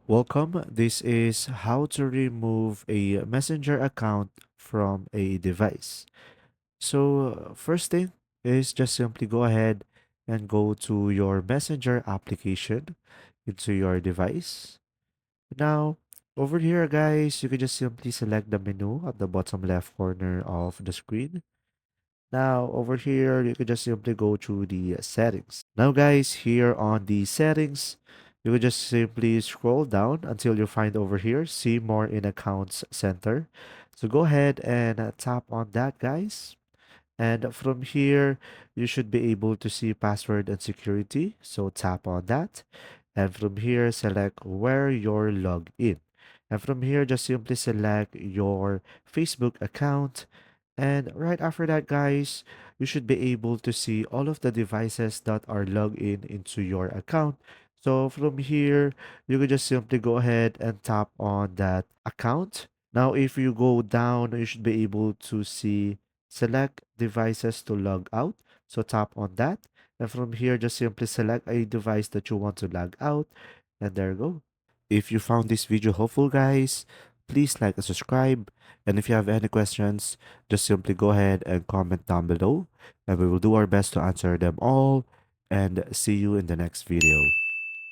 Welcome. This is how to remove a messenger account from a device. First thing is just simply go ahead and go to your messenger application into your device. Now, over here, guys, you can just simply select the menu at the bottom left corner of the screen. Now, over here, you can just simply go to the settings. Now, guys, here on the settings, you will just simply scroll down until you find over here, see more in accounts center. So go ahead and tap on that, guys. And from here, you should be able to see password and security. So tap on that. And from here, select where you're logged in. And from here, just simply select your Facebook account. And right after that, guys, you should be able to see all of the devices that are logged in into your account. So from here, you can just simply go ahead and tap on that account. Now, if you go down, you should be able to see select devices to log out. So tap on that. And from here, just simply select a device that you want to log out. And there you go. If you found this video helpful, guys, please like and subscribe. And if you have any questions, just simply go ahead and comment down below. And we will do our best to answer them all. And see you in the next video.